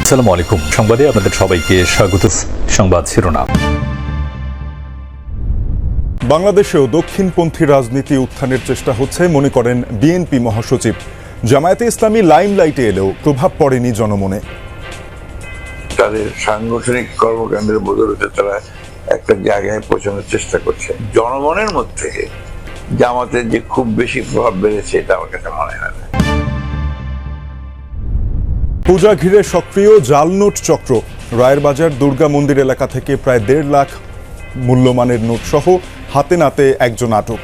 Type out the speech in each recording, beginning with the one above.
আসসালামু আলাইকুম। সংবাদে আপনাদের সবাইকে স্বাগত। সংবাদ শিরোনাম। বাংলাদেশেও দক্ষিণপন্থী রাজনীতি উত্থানের চেষ্টা হচ্ছে মনে করেন বিএনপি মহাসচিব। জামায়াতে ইসলামী লাইমলাইটে এলেও প্রভাব পড়েনি জনমনে। তাদের সাংগঠনিক কর্মকাণ্ডের বদৌলতে তারা একটা জায়গায় পৌঁছানোর চেষ্টা করছে। জনগণের মধ্যে জামাতের যে খুব বেশি প্রভাব বেড়েছে এটা আমার কাছে মনে হয় না। পূজা ঘিরে সক্রিয় জাল নোট চক্র। রায়ের বাজার দুর্গা মন্দির এলাকা থেকে প্রায় 1.5 লাখ মূল্যমানের নোট সহ হাতে নাতে একজন আটক।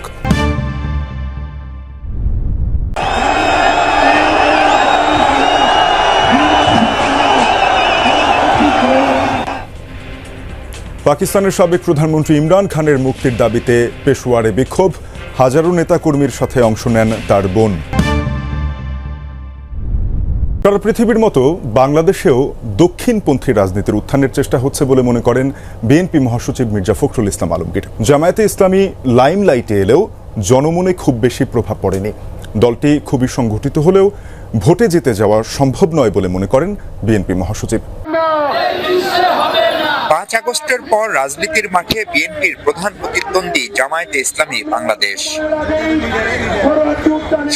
পাকিস্তানের সাবেক প্রধানমন্ত্রী ইমরান খানের মুক্তির দাবিতে পেশোয়ারে বিক্ষোভ। হাজারো নেতাকর্মীর সাথে অংশ নেন তার বোন। সারা পৃথিবীর মতো বাংলাদেশেও দক্ষিণপন্থী রাজনীতির উত্থানের চেষ্টা হচ্ছে বলে মনে করেন বিএনপি মহাসচিব মির্জা ফখরুল ইসলাম আলমগীর। জামায়াতে ইসলামী লাইমলাইটে এলেও জনমনে খুব বেশি প্রভাব পড়েনি। দলটি খুবই সংগঠিত হলেও ভোটে জিতে যাওয়া সম্ভব নয় বলে মনে করেন বিএনপি মহাসচিব। 5 আগস্টের পর রাজনীতির মাঠে বিএনপির প্রধান প্রতিদ্বন্দ্বী জামায়াতে ইসলামী বাংলাদেশ।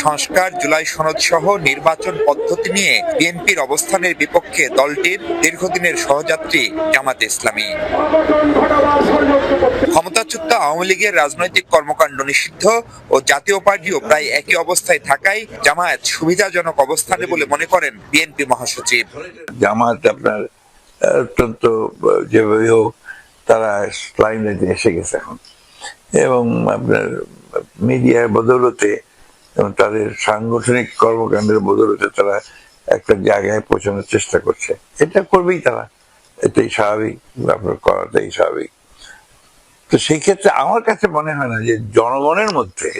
সংস্কার, জুলাই সনদ সহ নির্বাচন পদ্ধতি নিয়ে বিএনপির অবস্থানের বিপক্ষে দলটির দীর্ঘদিনের সহযাত্রী জামায়াতে ইসলামী। ক্ষমতাচ্যুত আওয়ামী লীগের রাজনৈতিক কর্মকাণ্ড নিষিদ্ধ ও জাতীয় পার্টিও প্রায় একই অবস্থায় থাকায় জামায়াত সুবিধাজনক অবস্থানে বলে মনে করেন বিএনপি মহাসচিব। জামায়াত আপনার অত্যন্ত যেভাবে হোক তারা লাইমলাইটে এসে গেছে এখন, এবং আপনার মিডিয়ার বদৌলতে এবং তাদের সাংগঠনিক কর্মকাণ্ডের বদৌলতে তারা একটা জায়গায় পৌঁছানোর চেষ্টা করছে। এটা করবেই তারা, এটাই স্বাভাবিক, আপনার করাটাই স্বাভাবিক। তো সেই ক্ষেত্রে আমার কাছে মনে হয় না যে জনগণের মধ্যে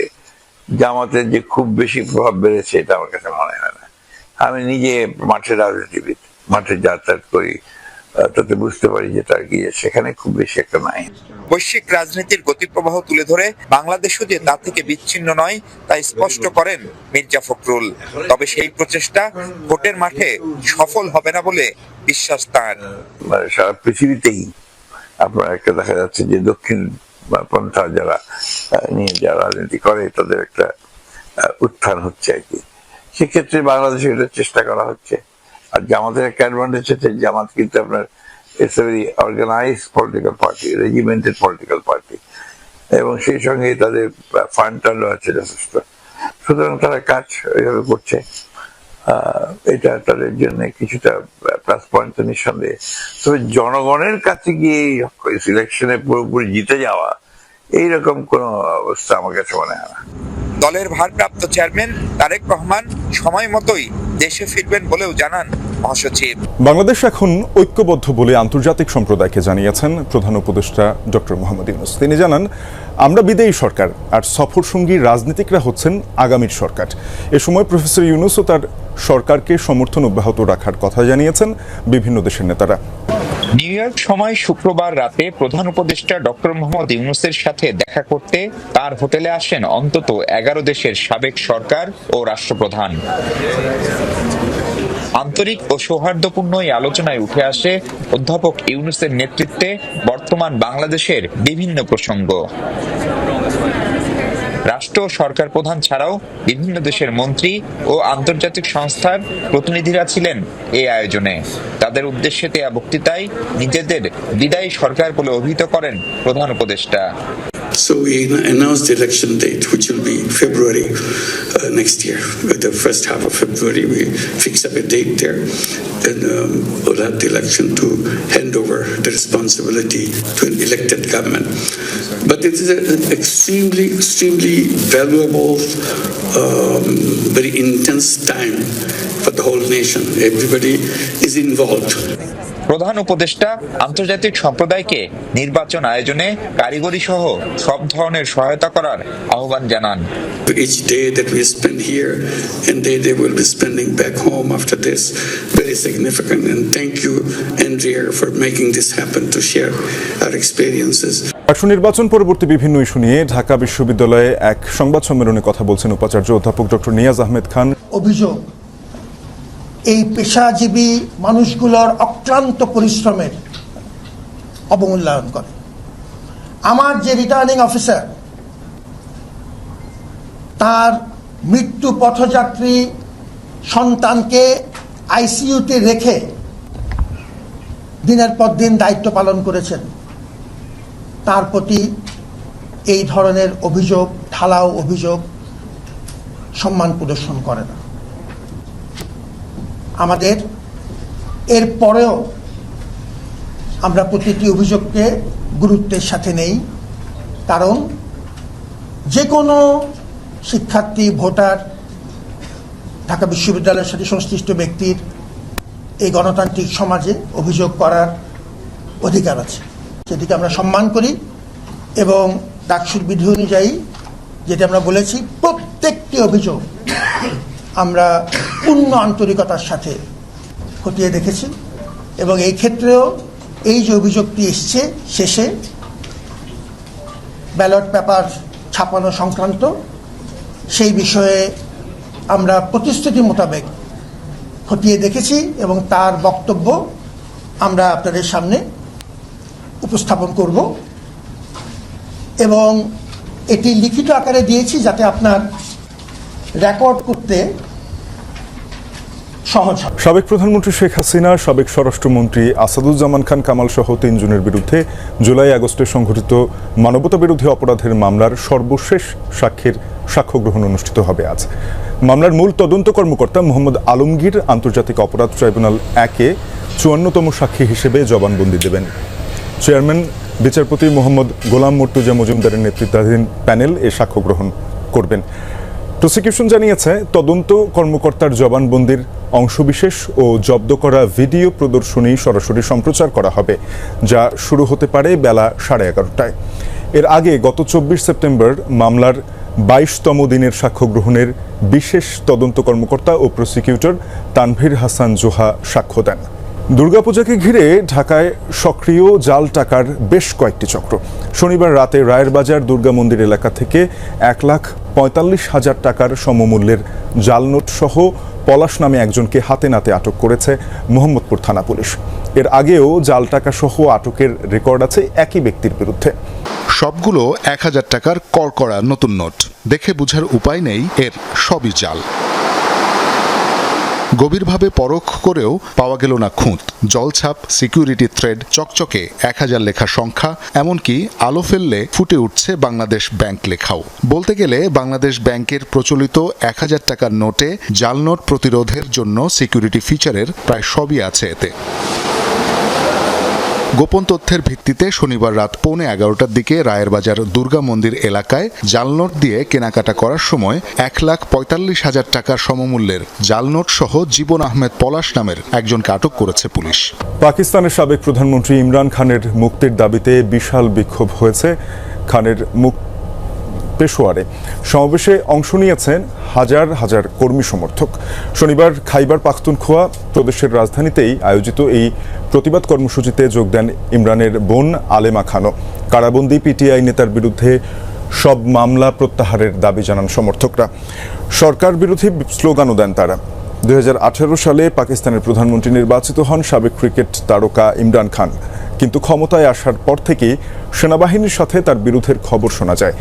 জামাতের যে খুব বেশি প্রভাব বেড়েছে এটা আমার কাছে মনে হয় না। আমি নিজে মাঠের রাজনীতিবিদ, মাঠে যাতায়াত করি, তাতে বুঝতে পারি যে তার গিয়ে সেখানে খুব বেশি একটা নাই। বৈশ্বিক রাজনীতির গতিপ্রবাহ তুলে ধরে বাংলাদেশও যে তা থেকে বিচ্ছিন্ন নয় তা স্পষ্ট করেন মির্জা ফখরুল। তবে সেই প্রচেষ্টা ভোটের মাঠে সফল হবে না বলে বিশ্বাস তার। সারা পৃথিবীতেই আপনার একটা দেখা যাচ্ছে যে দক্ষিণ পন্থা যারা নিয়ে যারা রাজনীতি করে তাদের একটা উত্থান হচ্ছে আর কি। সেক্ষেত্রে বাংলাদেশে এটা চেষ্টা করা হচ্ছে। আর জামাতের একটা অ্যাডভান্টেজ হচ্ছে, জামাত কিন্তু আপনার it's a very organized political party, regimented political party, এবং সেই সঙ্গে তাদের ফান্ড টান্ডও আছে যথেষ্ট। সুতরাং তারা কাজ ওইভাবে করছে। এটা তাদের জন্য কিছুটা প্লাস পয়েন্ট তো নিঃসন্দেহে। তবে জনগণের কাছে গিয়ে সিলেকশনে পুরোপুরি জিতে যাওয়া এইরকম কোন অবস্থা আমার কাছে মনে হয় না। দলের ভারপ্রাপ্ত চেয়ারম্যান তারেক রহমান সময় মতোই দেশে ফিরবেন বলেও জানান মহাসচিব। বাংলাদেশ এখন ঐক্যবদ্ধ বলে আন্তর্জাতিক সম্প্রদায়কে জানিয়েছেন প্রধান উপদেষ্টা ডক্টর মোহাম্মদ ইউনূস। তিনি জানান, আমরা বিদায়ী সরকার আর সফর সঙ্গী রাজনীতিকরা হচ্ছেন আগামীর সরকার। এ সময় প্রফেসর ইউনূসও তার সরকারকে সমর্থন অব্যাহত রাখার কথা জানিয়েছেন বিভিন্ন দেশের নেতারা। নিউ ইয়র্ক সময় শুক্রবার রাতে প্রধান উপদেষ্টা ডক্টর মোহাম্মদ ইউনূসের সাথে দেখা করতে তার হোটেলে আসেন অন্তত 11 দেশের সাবেক সরকার ও রাষ্ট্রপ্রধান। আন্তরিক ও সৌহার্দ্যপূর্ণ এই আলোচনায় উঠে আসে অধ্যাপক ইউনূসের নেতৃত্বে বর্তমান বাংলাদেশের বিভিন্ন প্রসঙ্গ। রাষ্ট্র সরকার প্রধান ছাড়াও বিভিন্ন দেশের মন্ত্রী ও আন্তর্জাতিক সংস্থার প্রতিনিধিরা ছিলেন এই আয়োজনে। তাদের উদ্দেশ্যে দেয়া বক্তৃতায় নিজেদের বিদায়ী সরকার বলে অভিহিত করেন প্রধান উপদেষ্টা। So we announced the election date, which will be February next year. The first half of February, we fix up a date there, and we'll have the election to hand over the responsibility to an elected government. But it is an extremely valuable, very intense time for the whole nation. Everybody is involved. প্রধান উপদেষ্টা আন্তর্জাতিক সম্প্রদায়কে নির্বাচন আয়োজনে কারিগরি সহ সব ধরনের সহায়তা করার আহ্বান জানান। Each day that we spend here and they will be spending back home after this, very significant. And thank you, Andrea, for making this happen, to share our experiences. রাষ্ট্র নির্বাচন পরবর্তী বিভিন্ন ইস্যু নিয়ে ঢাকা বিশ্ববিদ্যালয়ে এক সংবাদ সম্মেলনে কথা বলছেন উপাচার্য অধ্যাপক ডক্টর নিয়াজ আহমেদ খান। অভিযোগ এই পেশাজীবী মানুষগুলোর অক্লান্ত পরিশ্রমের অবমূল্যায়ন করে। আমার যে রিটার্নিং অফিসার তার মৃত্যু পথযাত্রী সন্তানকে আইসিইউতে রেখে দিনের পর দিন দায়িত্ব পালন করেছেন, তার প্রতি এই ধরনের অভিযোগ, ঢালাও অভিযোগ সম্মান প্রদর্শন করে না। আমাদের এর পরেও আমরা প্রতিটি অভিযোগকে গুরুত্বের সাথে নেই, কারণ যে কোনো শিক্ষার্থী, ভোটার, ঢাকা বিশ্ববিদ্যালয়ের সাথে সংশ্লিষ্ট ব্যক্তির এই গণতান্ত্রিক সমাজে অভিযোগ করার অধিকার আছে, সেটিকে আমরা সম্মান করি। এবং ডাকসুর বিধি অনুযায়ী যেটা আমরা বলেছি, প্রত্যেকটি অভিযোগ আমরা পূর্ণ আন্তরিকতার সাথে খতিয়ে দেখেছি। এবং এই ক্ষেত্রেও এই যে অভিযোগটি এসছে শেষে ব্যালট পেপার ছাপানো সংক্রান্ত, সেই বিষয়ে আমরা প্রতিশ্রুতি মোতাবেক খতিয়ে দেখেছি এবং তার বক্তব্য আমরা আপনাদের সামনে উপস্থাপন করব এবং এটি লিখিত আকারে দিয়েছি যাতে আপনার রেকর্ড করতে সহজ হয়। সাবেক প্রধানমন্ত্রী শেখ হাসিনা, সাবেক স্বরাষ্ট্রমন্ত্রী আসাদুজ্জামান খান কামাল সহ ৩ জনের বিরুদ্ধে জুলাই আগস্টে সংঘটিত মানবতাবিরোধী অপরাধের মামলার সর্বশেষ সাক্ষ্য গ্রহণ অনুষ্ঠিত হবে আজ। মামলার মূল তদন্ত কর্মকর্তা মোহাম্মদ আলমগীর আন্তর্জাতিক অপরাধ ট্রাইব্যুনাল ১-এ ৫৪তম সাক্ষী হিসেবে জবানবন্দি দেবেন। চেয়ারম্যান বিচারপতি মোহাম্মদ গোলাম মর্তুজা মজুমদারের নেতৃত্বাধীন প্যানেল এ সাক্ষ্য গ্রহণ করবেন। প্রসিকিউশন জানিয়েছে, তদন্ত কর্মকর্তার জবানবন্দির অংশবিশেষ ও জব্দ করা ভিডিও প্রদর্শনী সরাসরি সম্প্রচার করা হবে, যা শুরু হতে পারে বেলা 11:30টায়। এর আগে গত ২৪ সেপ্টেম্বর মামলার ২২তম দিনের সাক্ষ্য গ্রহণের বিশেষ তদন্ত কর্মকর্তা ও প্রসিকিউটর তানভীর হাসান জোহা সাক্ষ্য দেন। দুর্গাপূজাকে ঘিরে ঢাকায় সক্রিয় জাল টাকার বেশ কয়েকটি চক্র। শনিবার রাতে রায়ের বাজার দুর্গা মন্দির এলাকা থেকে ১,৪৫,০০০ টাকার সমমূল্যের জাল নোট সহ পলাশ নামে একজনকে হাতে নাতে আটক করেছে মোহাম্মদপুর থানা পুলিশ। এর আগেও জাল টাকা সহ আটকের রেকর্ড আছে একই ব্যক্তির বিরুদ্ধে। সবগুলো ১,০০০ টাকার কড়কড়া নতুন নোট, দেখে বোঝার উপায় নেই এর সবই জাল। গভীরভাবে পরখ করেও পাওয়া গেল না খুঁত। জলছাপ, সিকিউরিটি থ্রেড, চকচকে ১,০০০ লেখা সংখ্যা, এমনকি আলো ফেললে ফুটে উঠছে বাংলাদেশ ব্যাংক লেখাও। বলতে গেলে বাংলাদেশ ব্যাংকের প্রচলিত ১,০০০ টাকার নোটে জাল নোট প্রতিরোধের জন্য সিকিউরিটি ফিচারের প্রায় সবই আছে এতে। গোপন তথ্যের ভিত্তিতে শনিবার রাত 11:15টার দিকে রায়ের বাজার দুর্গা মন্দির এলাকায় জাল নোট দিয়ে কেনাকাটা করার সময় ১,৪৫,০০০ টাকার সমমূল্যের জাল নোট সহ জীবন আহমেদ পলাশ নামের একজনকে আটক করেছে পুলিশ। পাকিস্তানের সাবেক প্রধানমন্ত্রী ইমরান খানের মুক্তির দাবিতে বিশাল বিক্ষোভ হয়েছে খানের পেশোয়ারে। সমাবেশে অংশ নিয়েছেন হাজার হাজার কর্মী সমর্থক। শনিবার খাইবার পাখতুনখোয়া প্রদেশের রাজধানীতেই আয়োজিত এই প্রতিবাদ কর্মসূচিতে যোগ দেন ইমরানের বোন আলেমা খানও। কারাবন্দী পিটিআই নেতার বিরুদ্ধে সব মামলা প্রত্যাহারের দাবি জানান সমর্থকরা। সরকার বিরোধী স্লোগানও দেন তারা। ২০১৮ সালে পাকিস্তানের প্রধানমন্ত্রী নির্বাচিত হন সাবেক ক্রিকেট তারকা ইমরান খান, কিন্তু ক্ষমতায় আসার পর থেকেই সেনাবাহিনীর সাথে তার বিরোধের খবর শোনা যায়।